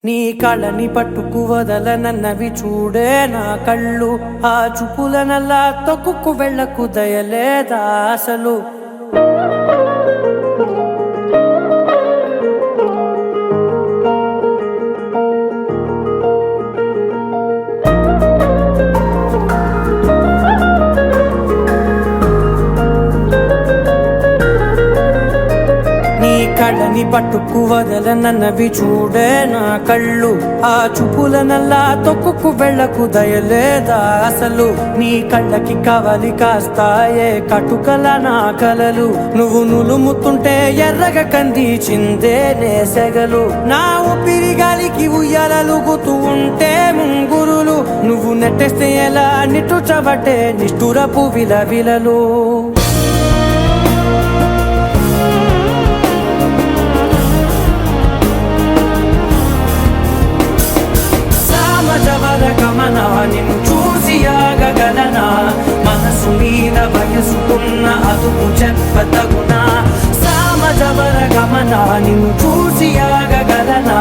నీ కళ్ళని పట్టుకు వదలనన్నవి చూడే నా కళ్ళు, ఆ చూపులనల్లా తొక్కుకు వెళ్ళకు దయలేదా అసలు. కళ్ళని పట్టుకు వదలనన్నవి చూడే నా కళ్ళు, ఆ చూపులనల్లా తొక్కుకు వెళ్ళకు దయలేదా అసలు. నీ కళ్ళకి కవలి కాస్తాయే కటుకల నా కలలు, నువ్వు నులుముతుంటే ఎర్రగ కందిచిందే నేసెగలు. నా ఊపిరి గాలికి ఉయ్యాలలుగుతూ ఉంటే ముంగురులు, నువ్వు నెట్టేస్తే ఎలా నిట్టుచబట్టే నిష్ఠురపు విలవిలలు. గమనా నిన్ను చూసి ఆగగలనా, మనసు మీద వయసుకున్న అదుపు చెప్పతగునా. సామజవర గమనా నిన్ను చూసి ఆగగలనా,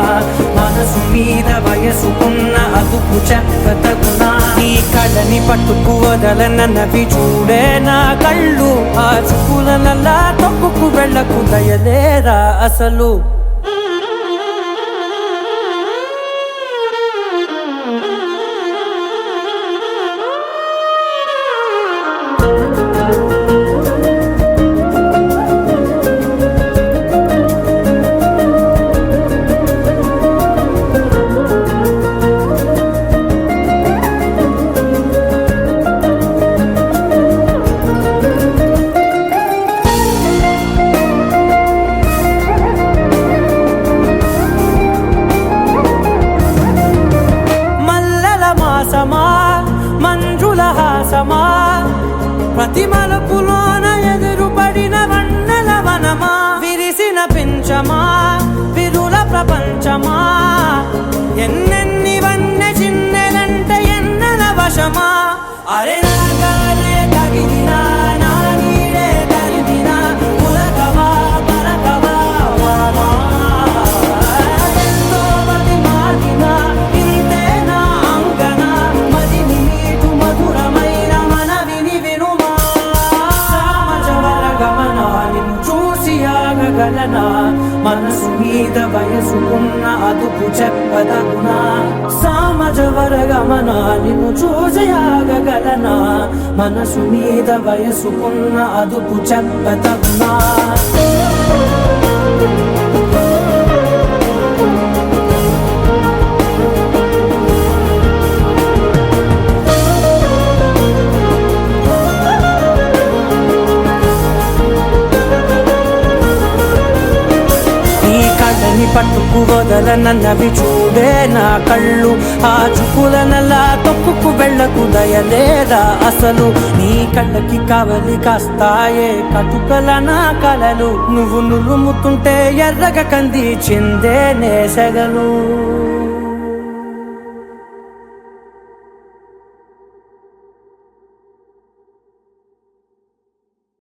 మనసు మీద వయసుకున్న అదుపు చెప్పతగునా. నీ కళ్ళని పట్టుకు వదలనన్నవి చూడే నా కళ్ళు, ఆ చూపులనల్లా తొక్కుకు వెళ్ళకు దయలేరా అసలు. మంజుల హాసమా, ప్రతి మలుపులోన ఎదురుపడిన వన్నెల వనమా, విరిసిన పించమా విరుల ప్రపంచమా, ఎన్నెన్ని వన్నె చిన్నెలంటే ఎన్నెల వశమా. అరే నాగాలే తగిలినా నా నీడే తరిమినా, పులకవా పలకవా వామా, ఎంతో మతి మాటినా ఇంతే నా అంగన, మదిని నీటు మధురమైన మనవిని వినుమా. సామజవర గమనా నిన్ను చూసి ఆగగలనా, మనసు మీద వయసుకున్న అదుపు చెప్పదగునా. సామజవర గమనా నిన్ను చూసి ఆగగలనా, మనసు మీద వయసుకున్న అదుపు చెప్పదగునా. కళ్ళని పట్టుకు వదలనన్నవి చూడే నా కళ్ళు, ఆ చూపులనల్లా తొక్కుకు వెళ్ళకు దయలేదా అసలు. నీ కళ్ళకి కవలి కాస్తాయే కటుకల నా కలలు, నువ్వు నులుముతుంటే ఎర్రగ కందిచిందే నేసెగలు.